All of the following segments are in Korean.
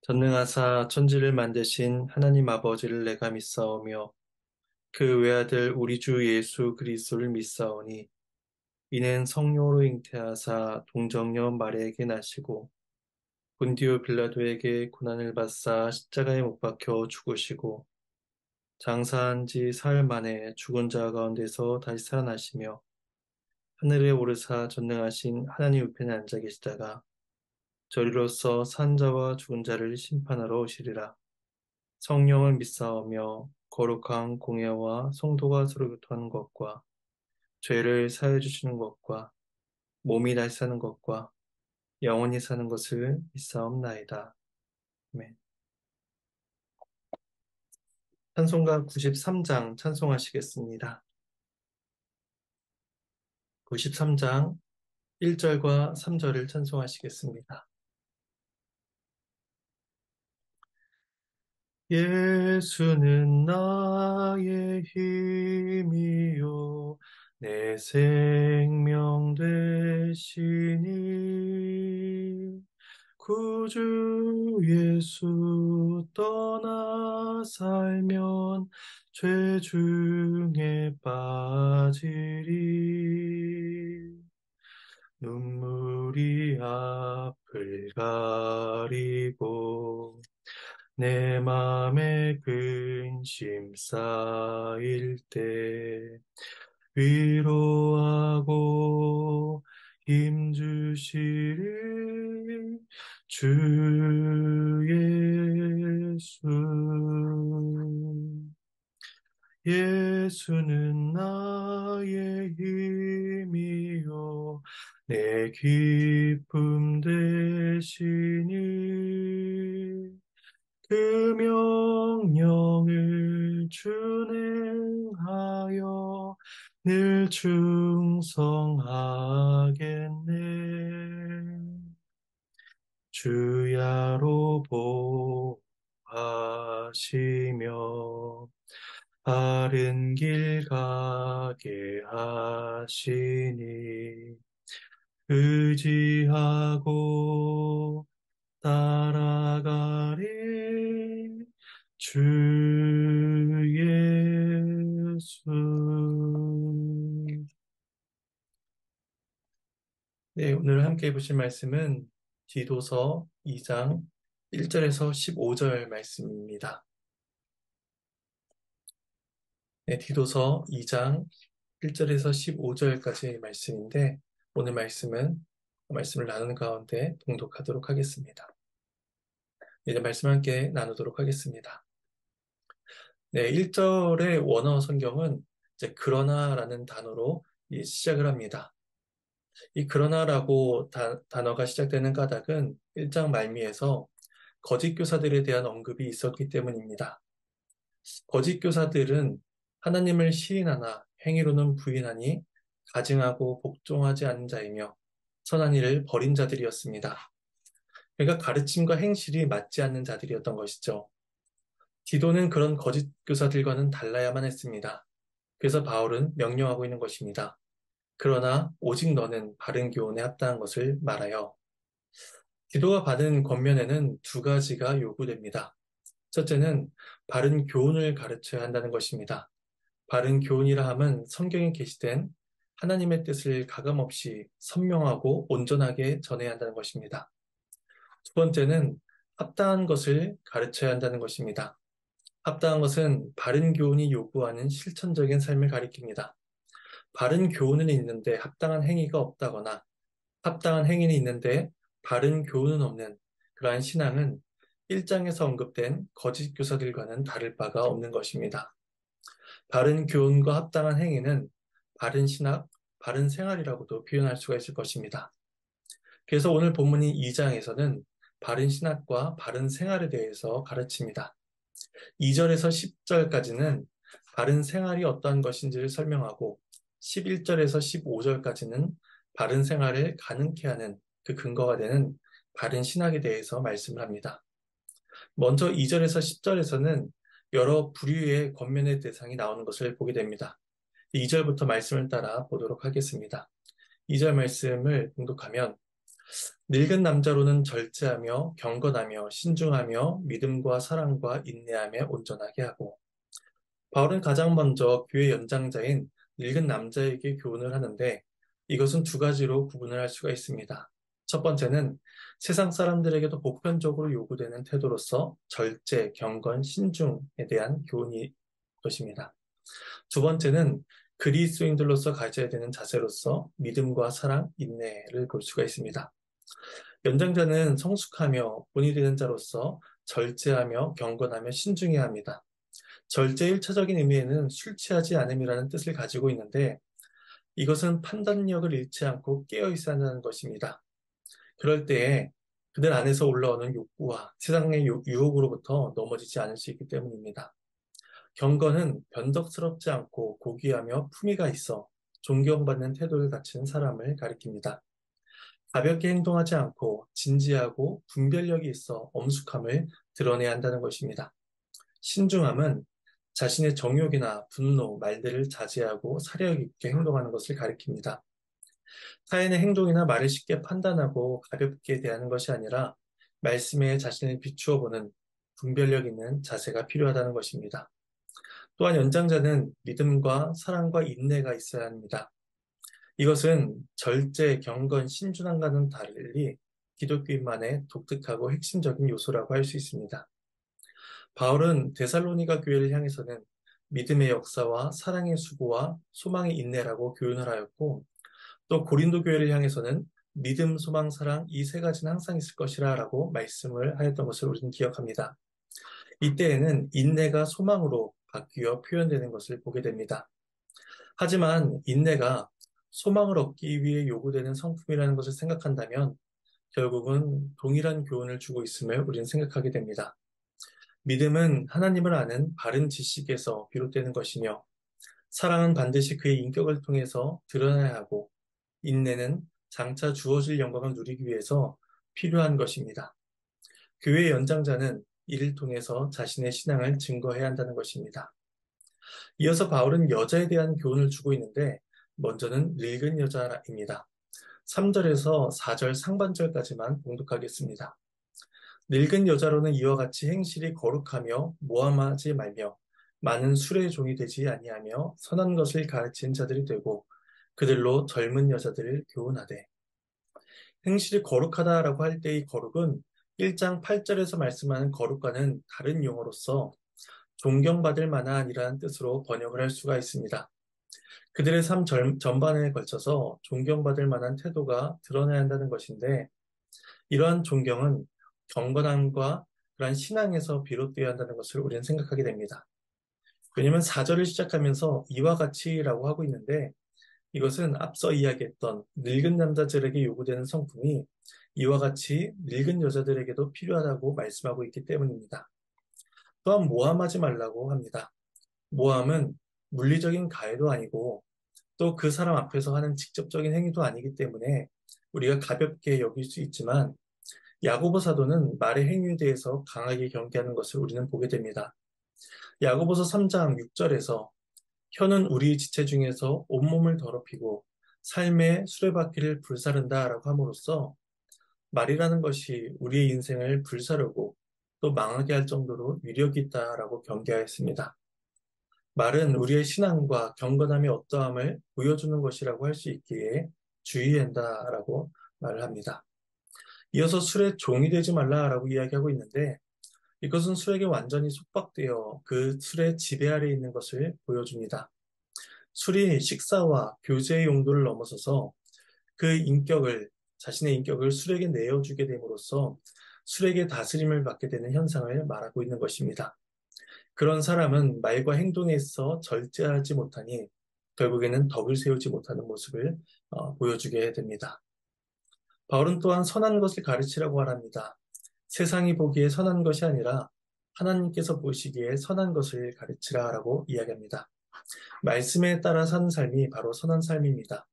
전능하사 천지를 만드신 하나님 아버지를 내가 믿사오며 그 외아들 우리 주 예수 그리스도를 믿사오니 이는 성령으로 잉태하사 동정녀 마리아에게 나시고 본디오 빌라도에게 고난을 받사 십자가에 못 박혀 죽으시고 장사한 지 사흘 만에 죽은 자 가운데서 다시 살아나시며 하늘에 오르사 전능하신 하나님 우편에 앉아 계시다가 저리로서 산 자와 죽은 자를 심판하러 오시리라. 성령을 믿사오며 거룩한 공예와 성도가 서로 교통하는 것과 죄를 사해 주시는 것과 몸이 다시 사는 것과 영원히 사는 것을 믿사옵나이다. 아멘. 찬송가 93장 찬송하시겠습니다. 93장 1절과 3절을 찬송하시겠습니다. 예수는 나의 힘이요 내 생명 되시니 구주 예수 떠나 살면 죄 중에 빠지리 눈물이 앞을 가리고 내 맘에 근심 쌓일 때 위로하고 힘 주시리 주 예수. 예수는 나의 힘이요 내 기쁨 되시니 그 명령을 준행하여 늘 충성하겠네. 주야로 보하시며 바른 길 가게 하시니 의지하고 따라가리 주 예수. 네, 오늘 함께 보실 말씀은 디도서 2장 1절에서 15절 말씀입니다. 네, 디도서 2장 1절에서 15절까지의 말씀인데 오늘 말씀을 나누는 가운데 봉독하도록 하겠습니다. 이제 말씀 함께 나누도록 하겠습니다. 네, 1절의 원어 성경은 이제 그러나라는 단어로 시작을 합니다. 이 그러나라고 단어가 시작되는 까닭은 1장 말미에서 거짓 교사들에 대한 언급이 있었기 때문입니다. 거짓 교사들은 하나님을 시인하나 행위로는 부인하니 가증하고 복종하지 않는 자이며 선한 일을 버린 자들이었습니다. 그러니까 가르침과 행실이 맞지 않는 자들이었던 것이죠. 디도는 그런 거짓 교사들과는 달라야만 했습니다. 그래서 바울은 명령하고 있는 것입니다. 그러나 오직 너는 바른 교훈에 합당한 것을 말하여. 디도가 받은 권면에는 두 가지가 요구됩니다. 첫째는 바른 교훈을 가르쳐야 한다는 것입니다. 바른 교훈이라 함은 성경에 게시된 하나님의 뜻을 가감없이 선명하고 온전하게 전해야 한다는 것입니다. 두 번째는 합당한 것을 가르쳐야 한다는 것입니다. 합당한 것은 바른 교훈이 요구하는 실천적인 삶을 가리킵니다. 바른 교훈은 있는데 합당한 행위가 없다거나 합당한 행위는 있는데 바른 교훈은 없는 그러한 신앙은 1장에서 언급된 거짓 교사들과는 다를 바가 없는 것입니다. 바른 교훈과 합당한 행위는 바른 신학, 바른 생활이라고도 표현할 수가 있을 것입니다. 그래서 오늘 본문인 2장에서는 바른 신학과 바른 생활에 대해서 가르칩니다. 2절에서 10절까지는 바른 생활이 어떠한 것인지를 설명하고 11절에서 15절까지는 바른 생활을 가능케 하는 그 근거가 되는 바른 신학에 대해서 말씀을 합니다. 먼저 2절에서 10절에서는 여러 부류의 권면의 대상이 나오는 것을 보게 됩니다. 2절부터 말씀을 따라 보도록 하겠습니다. 2절 말씀을 봉독하면 늙은 남자로는 절제하며 경건하며 신중하며 믿음과 사랑과 인내하며 온전하게 하고. 바울은 가장 먼저 교회 연장자인 늙은 남자에게 교훈을 하는데 이것은 두 가지로 구분을 할 수가 있습니다. 첫 번째는 세상 사람들에게도 보편적으로 요구되는 태도로서 절제, 경건, 신중에 대한 교훈이 것입니다. 두 번째는 그리스도인들로서 가져야 되는 자세로서 믿음과 사랑, 인내를 볼 수가 있습니다. 연장자는 성숙하며 본이 되는 자로서 절제하며 경건하며 신중해야 합니다. 절제의 일차적인 의미에는 술 취하지 않음이라는 뜻을 가지고 있는데 이것은 판단력을 잃지 않고 깨어 있어야 한다는 것입니다. 그럴 때에 그들 안에서 올라오는 욕구와 세상의 유혹으로부터 넘어지지 않을 수 있기 때문입니다. 경건은 변덕스럽지 않고 고귀하며 품위가 있어 존경받는 태도를 갖춘 사람을 가리킵니다. 가볍게 행동하지 않고 진지하고 분별력이 있어 엄숙함을 드러내야 한다는 것입니다. 신중함은 자신의 정욕이나 분노, 말들을 자제하고 사려 있게 행동하는 것을 가리킵니다. 타인의 행동이나 말을 쉽게 판단하고 가볍게 대하는 것이 아니라 말씀에 자신을 비추어 보는 분별력 있는 자세가 필요하다는 것입니다. 또한 연장자는 믿음과 사랑과 인내가 있어야 합니다. 이것은 절제, 경건, 신중함과는 달리 기독교인만의 독특하고 핵심적인 요소라고 할 수 있습니다. 바울은 데살로니가 교회를 향해서는 믿음의 역사와 사랑의 수고와 소망의 인내라고 교훈을 하였고 또 고린도 교회를 향해서는 믿음, 소망, 사랑 이 세 가지는 항상 있을 것이라 라고 말씀을 하였던 것을 우리는 기억합니다. 이때에는 인내가 소망으로 바뀌어 표현되는 것을 보게 됩니다. 하지만 인내가 소망을 얻기 위해 요구되는 성품이라는 것을 생각한다면 결국은 동일한 교훈을 주고 있음을 우리는 생각하게 됩니다. 믿음은 하나님을 아는 바른 지식에서 비롯되는 것이며 사랑은 반드시 그의 인격을 통해서 드러나야 하고 인내는 장차 주어질 영광을 누리기 위해서 필요한 것입니다. 교회의 연장자는 이를 통해서 자신의 신앙을 증거해야 한다는 것입니다. 이어서 바울은 여자에 대한 교훈을 주고 있는데 먼저는 늙은 여자입니다. 3절에서 4절 상반절까지만 봉독하겠습니다. 늙은 여자로는 이와 같이 행실이 거룩하며 모함하지 말며 많은 술의 종이 되지 아니하며 선한 것을 가르치는 자들이 되고 그들로 젊은 여자들을 교훈하되. 행실이 거룩하다라고 할 때 이 거룩은 1장 8절에서 말씀하는 거룩과는 다른 용어로서 존경받을 만한이라는 뜻으로 번역을 할 수가 있습니다. 그들의 삶 전반에 걸쳐서 존경받을 만한 태도가 드러나야 한다는 것인데 이러한 존경은 경건함과 그러한 신앙에서 비롯되어야 한다는 것을 우리는 생각하게 됩니다. 왜냐하면 4절을 시작하면서 이와 같이라고 하고 있는데 이것은 앞서 이야기했던 늙은 남자들에게 요구되는 성품이 이와 같이 늙은 여자들에게도 필요하다고 말씀하고 있기 때문입니다. 또한 모함하지 말라고 합니다. 모함은 물리적인 가해도 아니고 또 그 사람 앞에서 하는 직접적인 행위도 아니기 때문에 우리가 가볍게 여길 수 있지만 야고보 사도는 말의 행위에 대해서 강하게 경계하는 것을 우리는 보게 됩니다. 야고보서 3장 6절에서 혀는 우리 지체 중에서 온몸을 더럽히고 삶의 수레바퀴를 불사른다라고 함으로써 말이라는 것이 우리의 인생을 불사르고 또 망하게 할 정도로 위력이 있다라고 경계하였습니다. 말은 우리의 신앙과 경건함의 어떠함을 보여주는 것이라고 할 수 있기에 주의해야 한다라고 말을 합니다. 이어서 술의 종이 되지 말라라고 이야기하고 있는데 이것은 술에게 완전히 속박되어 그 술의 지배 아래에 있는 것을 보여줍니다. 술이 식사와 교제의 용도를 넘어서서 그 인격을, 자신의 인격을 술에게 내어주게 됨으로써 술에게 다스림을 받게 되는 현상을 말하고 있는 것입니다. 그런 사람은 말과 행동에 있어 절제하지 못하니 결국에는 덕을 세우지 못하는 모습을 보여주게 됩니다. 바울은 또한 선한 것을 가르치라고 말합니다. 세상이 보기에 선한 것이 아니라 하나님께서 보시기에 선한 것을 가르치라라고 이야기합니다. 말씀에 따라 사는 삶이 바로 선한 삶입니다.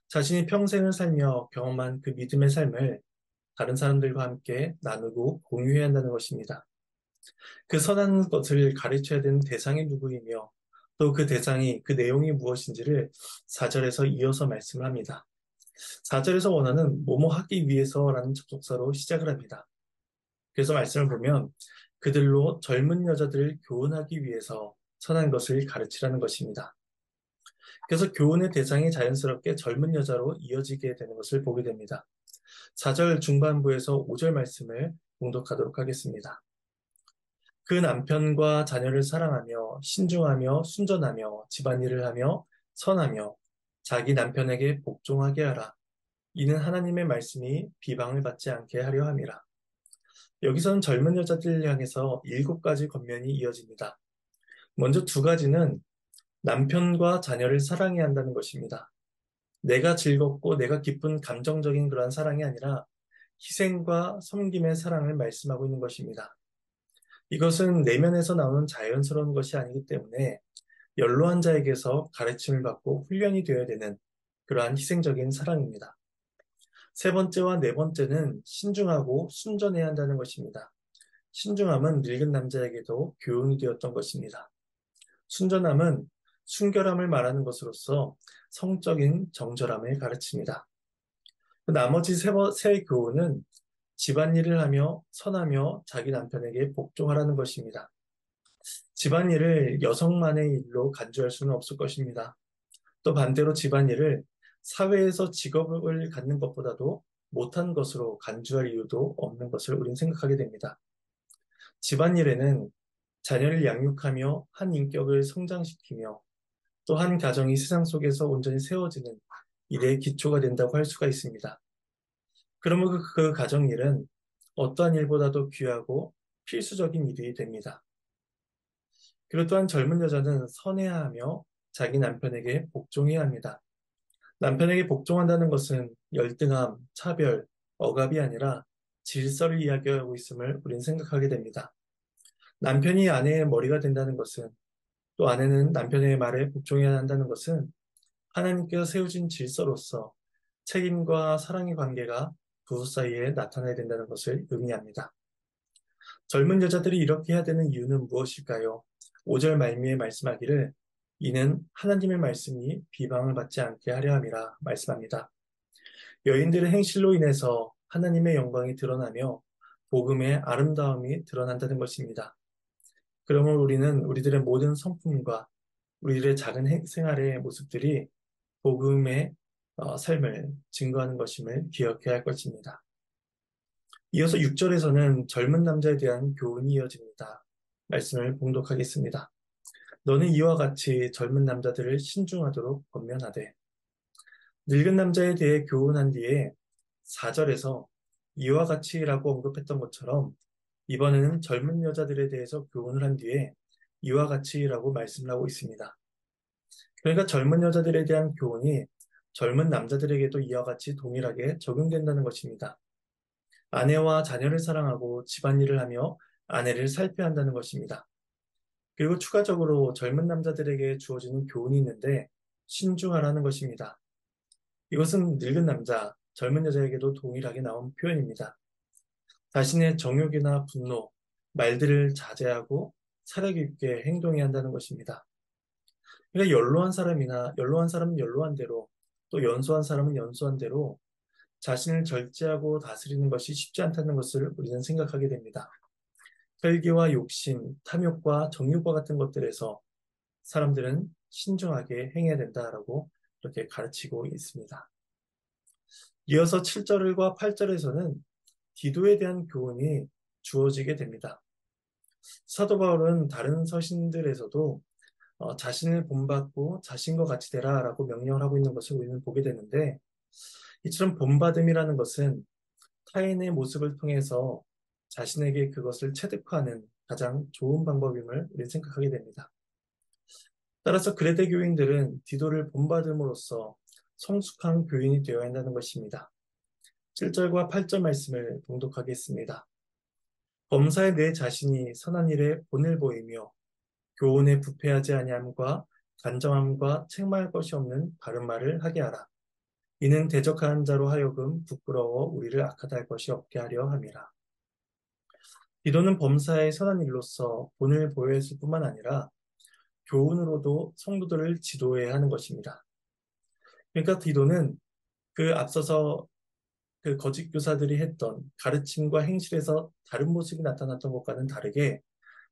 자신이 평생을 살며 경험한 그 믿음의 삶을 다른 사람들과 함께 나누고 공유해야 한다는 것입니다. 그 선한 것을 가르쳐야 되는 대상이 누구이며 또 그 대상이 그 내용이 무엇인지를 4절에서 이어서 말씀을 합니다. 4절에서 원하는 뭐뭐 하기 위해서라는 접속사로 시작을 합니다. 그래서 말씀을 보면 그들로 젊은 여자들을 교훈하기 위해서 선한 것을 가르치라는 것입니다. 그래서 교훈의 대상이 자연스럽게 젊은 여자로 이어지게 되는 것을 보게 됩니다. 4절 중반부에서 5절 말씀을 봉독하도록 하겠습니다. 그 남편과 자녀를 사랑하며 신중하며 순전하며 집안일을 하며 선하며 자기 남편에게 복종하게 하라. 이는 하나님의 말씀이 비방을 받지 않게 하려 함이라. 여기서는 젊은 여자들을 향해서 7가지 권면이 이어집니다. 먼저 2가지는 남편과 자녀를 사랑해야 한다는 것입니다. 내가 즐겁고 내가 기쁜 감정적인 그러한 사랑이 아니라 희생과 섬김의 사랑을 말씀하고 있는 것입니다. 이것은 내면에서 나오는 자연스러운 것이 아니기 때문에 연로한 자에게서 가르침을 받고 훈련이 되어야 되는 그러한 희생적인 사랑입니다. 3번째와 4번째는 신중하고 순전해야 한다는 것입니다. 신중함은 늙은 남자에게도 교훈이 되었던 것입니다. 순전함은 순결함을 말하는 것으로서 성적인 정결함을 가르칩니다. 나머지 세 교훈은 집안일을 하며 선하며 자기 남편에게 복종하라는 것입니다. 집안일을 여성만의 일로 간주할 수는 없을 것입니다. 또 반대로 집안일을 사회에서 직업을 갖는 것보다도 못한 것으로 간주할 이유도 없는 것을 우리는 생각하게 됩니다. 집안일에는 자녀를 양육하며 한 인격을 성장시키며 또 한 가정이 세상 속에서 온전히 세워지는 일의 기초가 된다고 할 수가 있습니다. 그러면 그 가정일은 어떠한 일보다도 귀하고 필수적인 일이 됩니다. 그리고 또한 젊은 여자는 선해야 하며 자기 남편에게 복종해야 합니다. 남편에게 복종한다는 것은 열등함, 차별, 억압이 아니라 질서를 이야기하고 있음을 우리는 생각하게 됩니다. 남편이 아내의 머리가 된다는 것은 또 아내는 남편의 말에 복종해야 한다는 것은 하나님께서 세우신 질서로서 책임과 사랑의 관계가 부부 사이에 나타나야 된다는 것을 의미합니다. 젊은 여자들이 이렇게 해야 되는 이유는 무엇일까요? 5절 말미에 말씀하기를 이는 하나님의 말씀이 비방을 받지 않게 하려 함이라 말씀합니다. 여인들의 행실로 인해서 하나님의 영광이 드러나며 복음의 아름다움이 드러난다는 것입니다. 그러면 우리는 우리들의 모든 성품과 우리들의 작은 생활의 모습들이 복음의 삶을 증거하는 것임을 기억해야 할 것입니다. 이어서 6절에서는 젊은 남자에 대한 교훈이 이어집니다. 말씀을 봉독하겠습니다. 너는 이와 같이 젊은 남자들을 신중하도록 권면하되 늙은 남자에 대해 교훈한 뒤에 4절에서 이와 같이라고 언급했던 것처럼 이번에는 젊은 여자들에 대해서 교훈을 한 뒤에 이와 같이라고 말씀을 하고 있습니다. 그러니까 젊은 여자들에 대한 교훈이 젊은 남자들에게도 이와 같이 동일하게 적용된다는 것입니다. 아내와 자녀를 사랑하고 집안일을 하며 아내를 살펴야 한다는 것입니다. 그리고 추가적으로 젊은 남자들에게 주어지는 교훈이 있는데 신중하라는 것입니다. 이것은 늙은 남자, 젊은 여자에게도 동일하게 나온 표현입니다. 자신의 정욕이나 분노, 말들을 자제하고 사려 깊게 행동해야 한다는 것입니다. 그러니까 연로한 사람은 연로한 대로 또 연소한 사람은 연소한 대로 자신을 절제하고 다스리는 것이 쉽지 않다는 것을 우리는 생각하게 됩니다. 혈기와 욕심, 탐욕과 정욕과 같은 것들에서 사람들은 신중하게 행해야 된다라고 이렇게 가르치고 있습니다. 이어서 7절과 8절에서는 디도에 대한 교훈이 주어지게 됩니다. 사도 바울은 다른 서신들에서도 자신을 본받고 자신과 같이 되라라고 명령을 하고 있는 것을 우리는 보게 되는데 이처럼 본받음이라는 것은 타인의 모습을 통해서 자신에게 그것을 체득하는 가장 좋은 방법임을 우리는 생각하게 됩니다. 따라서 그레데 교인들은 디도를 본받음으로써 성숙한 교인이 되어야 한다는 것입니다. 7절과 8절 말씀을 봉독하겠습니다. 범사에 내 자신이 선한 일에 본을 보이며 교훈에 부패하지 아니함과 단정함과 책망할 것이 없는 바른 말을 하게 하라. 이는 대적하는 자로 하여금 부끄러워 우리를 악하다 할 것이 없게 하려 함이라. 디도는 범사의 선한 일로서 본을 보여야 했을 뿐만 아니라 교훈으로도 성도들을 지도해야 하는 것입니다. 그러니까 디도는 그 앞서서 그 거짓 교사들이 했던 가르침과 행실에서 다른 모습이 나타났던 것과는 다르게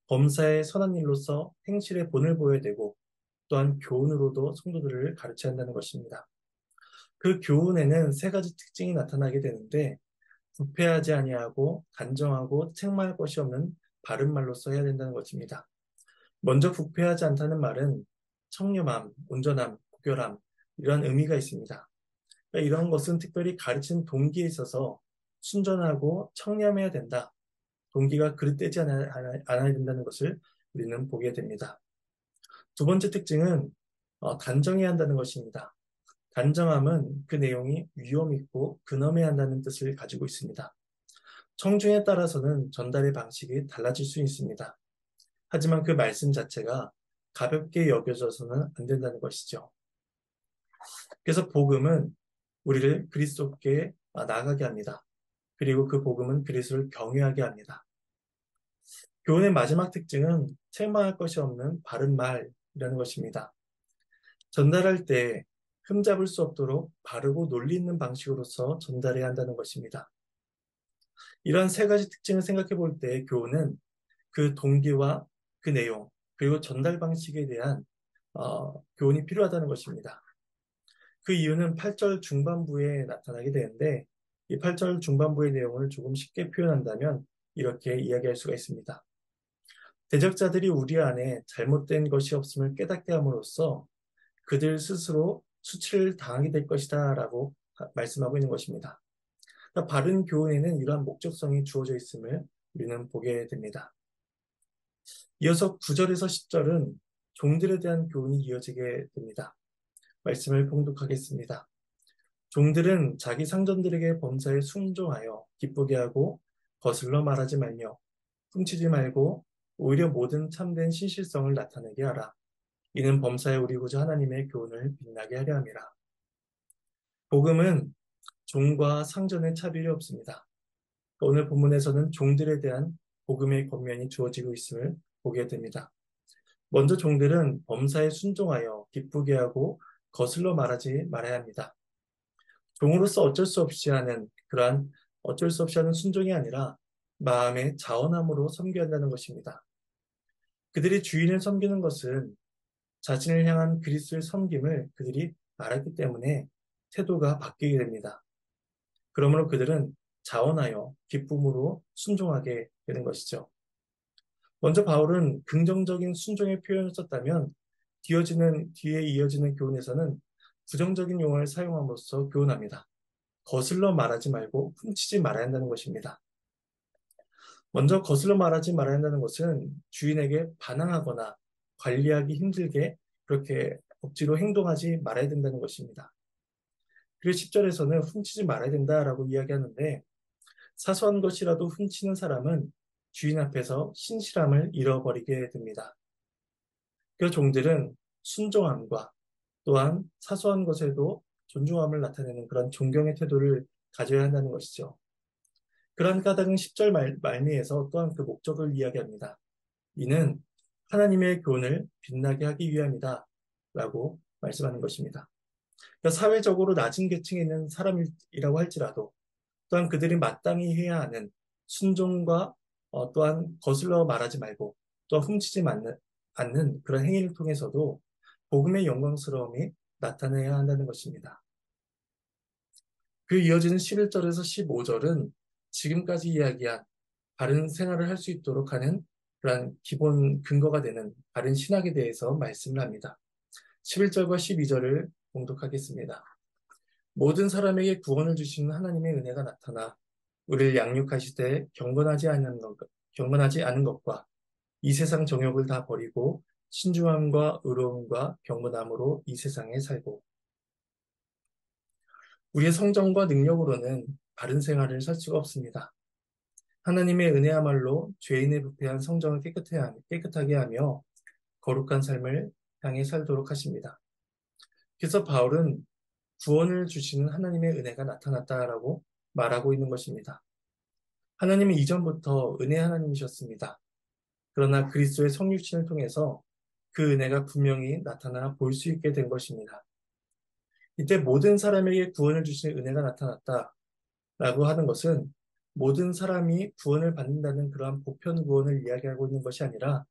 범사의 선한 일로서 행실의 본을 보여야 되고 또한 교훈으로도 성도들을 가르쳐야 한다는 것입니다. 그 교훈에는 세 가지 특징이 나타나게 되는데 부패하지 아니하고 단정하고 책망할 것이 없는 바른 말로써 해야 된다는 것입니다. 먼저 부패하지 않다는 말은 청렴함, 온전함, 고결함 이런 의미가 있습니다. 그러니까 이런 것은 특별히 가르치는 동기에 있어서 순전하고 청렴해야 된다. 동기가 그릇되지 않아야 된다는 것을 우리는 보게 됩니다. 두 번째 특징은 단정해야 한다는 것입니다. 단정함은 그 내용이 위험 있고 근엄해야 한다는 뜻을 가지고 있습니다. 청중에 따라서는 전달의 방식이 달라질 수 있습니다. 하지만 그 말씀 자체가 가볍게 여겨져서는 안 된다는 것이죠. 그래서 복음은 우리를 그리스도께 나아가게 합니다. 그리고 그 복음은 그리스도를 경외하게 합니다. 교훈의 마지막 특징은 책망할 것이 없는 바른 말이라는 것입니다. 전달할 때 흠잡을 수 없도록 바르고 논리 있는 방식으로서 전달해야 한다는 것입니다. 이런 세 가지 특징을 생각해 볼 때 교훈은 그 동기와 그 내용, 그리고 전달 방식에 대한 교훈이 필요하다는 것입니다. 그 이유는 8절 중반부에 나타나게 되는데 이 8절 중반부의 내용을 조금 쉽게 표현한다면 이렇게 이야기할 수가 있습니다. 대적자들이 우리 안에 잘못된 것이 없음을 깨닫게 함으로써 그들 스스로 수치를 당하게 될 것이다 라고 말씀하고 있는 것입니다. 그러니까 바른 교훈에는 이러한 목적성이 주어져 있음을 우리는 보게 됩니다. 이어서 9절에서 10절은 종들에 대한 교훈이 이어지게 됩니다. 말씀을 봉독하겠습니다. 종들은 자기 상전들에게 범사에 순종하여 기쁘게 하고 거슬러 말하지 말며 훔치지 말고 오히려 모든 참된 신실성을 나타내게 하라. 이는 범사에 우리 구주 하나님의 교훈을 빛나게 하려 함이라. 복음은 종과 상전의 차별이 없습니다. 오늘 본문에서는 종들에 대한 복음의 권면이 주어지고 있음을 보게 됩니다. 먼저 종들은 범사에 순종하여 기쁘게 하고 거슬러 말하지 말아야 합니다. 종으로서 어쩔 수 없이 하는 순종이 아니라 마음의 자원함으로 섬겨야 한다는 것입니다. 그들이 주인을 섬기는 것은 자신을 향한 그리스도의 섬김을 그들이 알았기 때문에 태도가 바뀌게 됩니다. 그러므로 그들은 자원하여 기쁨으로 순종하게 되는 것이죠. 먼저 바울은 긍정적인 순종의 표현을 썼다면 뒤에 이어지는 교훈에서는 부정적인 용어를 사용함으로써 교훈합니다. 거슬러 말하지 말고 훔치지 말아야 한다는 것입니다. 먼저 거슬러 말하지 말아야 한다는 것은 주인에게 반항하거나 관리하기 힘들게 그렇게 억지로 행동하지 말아야 된다는 것입니다. 그리고 10절에서는 훔치지 말아야 된다라고 이야기하는데 사소한 것이라도 훔치는 사람은 주인 앞에서 신실함을 잃어버리게 됩니다. 그 종들은 순종함과 또한 사소한 것에도 존중함을 나타내는 그런 존경의 태도를 가져야 한다는 것이죠. 그러한 까닭은 10절 말미에서 또한 그 목적을 이야기합니다. 이는 하나님의 교훈을 빛나게 하기 위함이다 라고 말씀하는 것입니다. 그러니까 사회적으로 낮은 계층에 있는 사람이라고 할지라도 또한 그들이 마땅히 해야 하는 순종과 또한 거슬러 말하지 말고 또 훔치지 않는 그런 행위를 통해서도 복음의 영광스러움이 나타내야 한다는 것입니다. 그 이어지는 11절에서 15절은 지금까지 이야기한 바른 생활을 할 수 있도록 하는 그러한 기본 근거가 되는 바른 신학에 대해서 말씀을 합니다. 11절과 12절을 봉독하겠습니다. 모든 사람에게 구원을 주시는 하나님의 은혜가 나타나 우리를 양육하시되 경건하지 않은 것과 이 세상 정욕을 다 버리고 신중함과 의로움과 경건함으로 이 세상에 살고 우리의 성정과 능력으로는 바른 생활을 살 수가 없습니다. 하나님의 은혜야말로 죄인의 부패한 성정을 깨끗하게 하며 거룩한 삶을 향해 살도록 하십니다. 그래서 바울은 구원을 주시는 하나님의 은혜가 나타났다라고 말하고 있는 것입니다. 하나님은 이전부터 은혜 하나님이셨습니다. 그러나 그리스도의 성육신을 통해서 그 은혜가 분명히 나타나 볼 수 있게 된 것입니다. 이때 모든 사람에게 구원을 주신 은혜가 나타났다라고 하는 것은 모든 사람이 구원을 받는다는 그러한 보편 구원을 이야기하고 있는 것이 아니라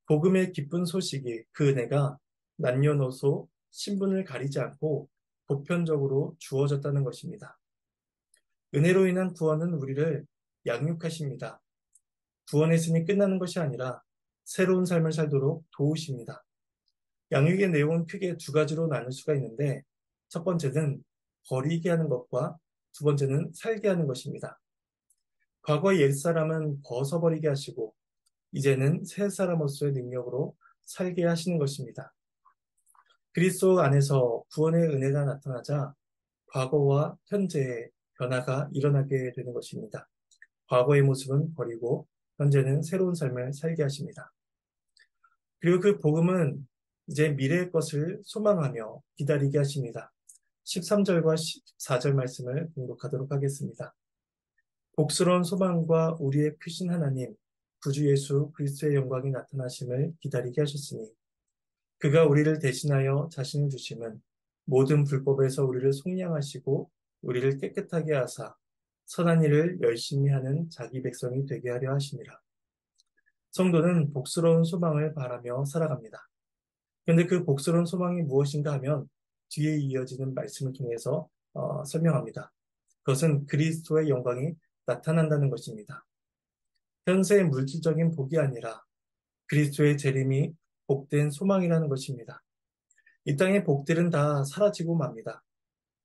복음의 기쁜 소식이 그 은혜가 남녀노소 신분을 가리지 않고 보편적으로 주어졌다는 것입니다. 은혜로 인한 구원은 우리를 양육하십니다. 구원했으니 끝나는 것이 아니라 새로운 삶을 살도록 도우십니다. 양육의 내용은 크게 두 가지로 나눌 수가 있는데 첫 번째는 버리게 하는 것과 두 번째는 살게 하는 것입니다. 과거의 옛사람은 벗어버리게 하시고 이제는 새 사람으로서의 능력으로 살게 하시는 것입니다. 그리스도 안에서 구원의 은혜가 나타나자 과거와 현재의 변화가 일어나게 되는 것입니다. 과거의 모습은 버리고 현재는 새로운 삶을 살게 하십니다. 그리고 그 복음은 이제 미래의 것을 소망하며 기다리게 하십니다. 13절과 14절 말씀을 공독하도록 하겠습니다. 복스러운 소망과 우리의 크신 하나님, 구주 예수 그리스도의 영광이 나타나심을 기다리게 하셨으니 그가 우리를 대신하여 자신을 주심은 모든 불법에서 우리를 속량하시고 우리를 깨끗하게 하사 선한 일을 열심히 하는 자기 백성이 되게 하려 하심이라. 성도는 복스러운 소망을 바라며 살아갑니다. 그런데 그 복스러운 소망이 무엇인가 하면 뒤에 이어지는 말씀을 통해서 설명합니다. 그것은 그리스도의 영광이 나타난다는 것입니다. 현세의 물질적인 복이 아니라 그리스도의 재림이 복된 소망이라는 것입니다. 이 땅의 복들은 다 사라지고 맙니다.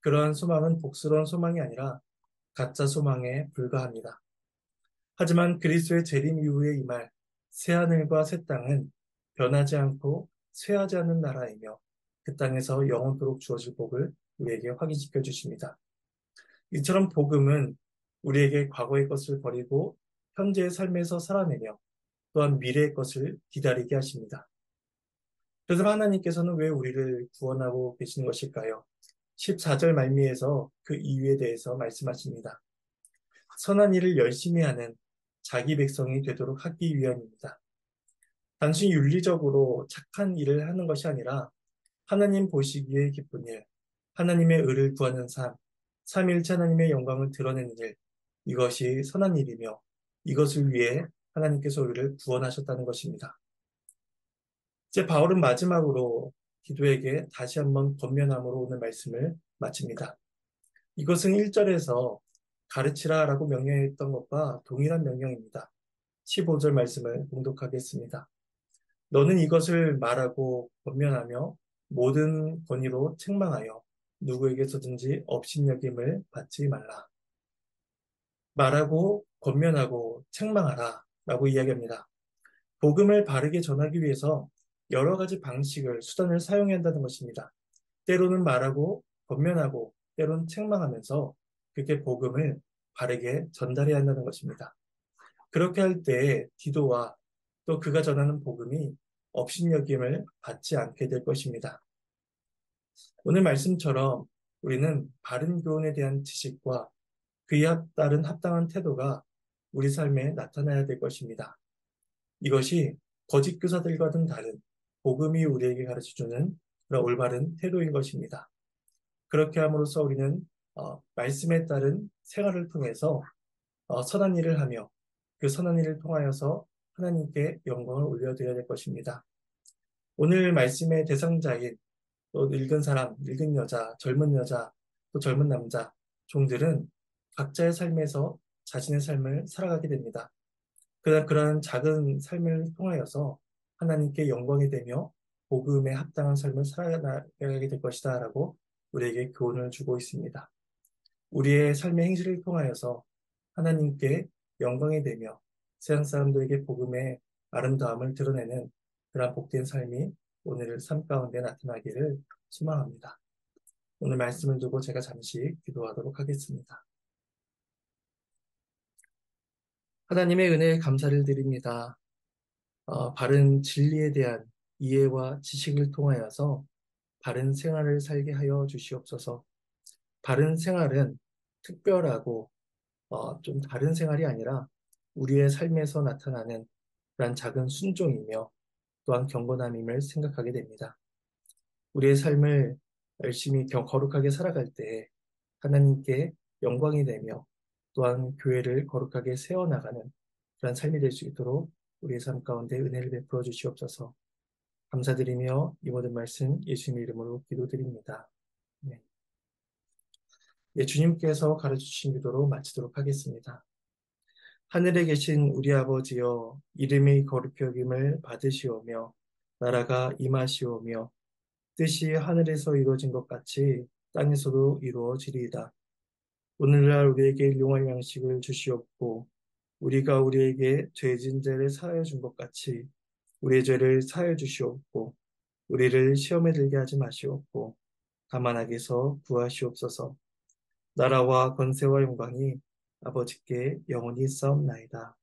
그러한 소망은 복스러운 소망이 아니라 가짜 소망에 불과합니다. 하지만 그리스도의 재림 이후에 임할 새하늘과 새 땅은 변하지 않고 쇠하지 않는 나라이며 그 땅에서 영원토록 주어질 복을 우리에게 확인시켜 주십니다. 이처럼 복음은 우리에게 과거의 것을 버리고 현재의 삶에서 살아내며 또한 미래의 것을 기다리게 하십니다. 그래서 하나님께서는 왜 우리를 구원하고 계시는 것일까요? 14절 말미에서 그 이유에 대해서 말씀하십니다. 선한 일을 열심히 하는 자기 백성이 되도록 하기 위함입니다. 단순히 윤리적으로 착한 일을 하는 것이 아니라 하나님 보시기에 기쁜 일, 하나님의 의를 구하는 삶, 삼위일체 하나님의 영광을 드러내는 일, 이것이 선한 일이며 이것을 위해 하나님께서 우리를 구원하셨다는 것입니다. 이제 바울은 마지막으로 기도에게 다시 한번 권면함으로 오늘 말씀을 마칩니다. 이것은 1절에서 가르치라라고 명령했던 것과 동일한 명령입니다. 15절 말씀을 봉독하겠습니다. 너는 이것을 말하고 권면하며 모든 권위로 책망하여 누구에게서든지 업신여김을 받지 말라. 말하고 권면하고 책망하라 라고 이야기합니다. 복음을 바르게 전하기 위해서 여러 가지 방식을, 수단을 사용해야 한다는 것입니다. 때로는 말하고 권면하고 때로는 책망하면서 그렇게 복음을 바르게 전달해야 한다는 것입니다. 그렇게 할 때 디도와 또 그가 전하는 복음이 업신여김을 받지 않게 될 것입니다. 오늘 말씀처럼 우리는 바른 교훈에 대한 지식과 그에 따른 합당한 태도가 우리 삶에 나타나야 될 것입니다. 이것이 거짓 교사들과는 다른 복음이 우리에게 가르쳐주는 그런 올바른 태도인 것입니다. 그렇게 함으로써 우리는 말씀에 따른 생활을 통해서 선한 일을 하며 그 선한 일을 통하여서 하나님께 영광을 올려드려야 될 것입니다. 오늘 말씀의 대상자인 또 늙은 사람, 늙은 여자, 젊은 여자, 또 젊은 남자, 종들은 각자의 삶에서 자신의 삶을 살아가게 됩니다. 그러한 작은 삶을 통하여서 하나님께 영광이 되며 복음에 합당한 삶을 살아가게 될 것이다 라고 우리에게 교훈을 주고 있습니다. 우리의 삶의 행실을 통하여서 하나님께 영광이 되며 세상 사람들에게 복음의 아름다움을 드러내는 그러한 복된 삶이 오늘 삶 가운데 나타나기를 소망합니다. 오늘 말씀을 두고 제가 잠시 기도하도록 하겠습니다. 하나님의 은혜에 감사를 드립니다. 바른 진리에 대한 이해와 지식을 통하여서 바른 생활을 살게 하여 주시옵소서. 바른 생활은 특별하고 좀 다른 생활이 아니라 우리의 삶에서 나타나는 그런 작은 순종이며 또한 경건함임을 생각하게 됩니다. 우리의 삶을 열심히 거룩하게 살아갈 때 하나님께 영광이 되며 또한 교회를 거룩하게 세워나가는 그런 삶이 될 수 있도록 우리의 삶 가운데 은혜를 베풀어 주시옵소서. 감사드리며 이 모든 말씀 예수님 이름으로 기도드립니다. 네. 예, 주님께서 가르쳐주신 기도로 마치도록 하겠습니다. 하늘에 계신 우리 아버지여, 이름이 거룩히 여김을 받으시오며 나라가 임하시오며 뜻이 하늘에서 이루어진 것 같이 땅에서도 이루어지리이다. 오늘날 우리에게 일용할 양식을 주시옵고 우리가 우리에게 죄진 죄를 사하여 준 것 같이 우리의 죄를 사하여 주시옵고 우리를 시험에 들게 하지 마시옵고 다만 악에서 구하시옵소서. 나라와 권세와 영광이 아버지께 영원히 있사옵나이다.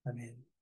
아멘.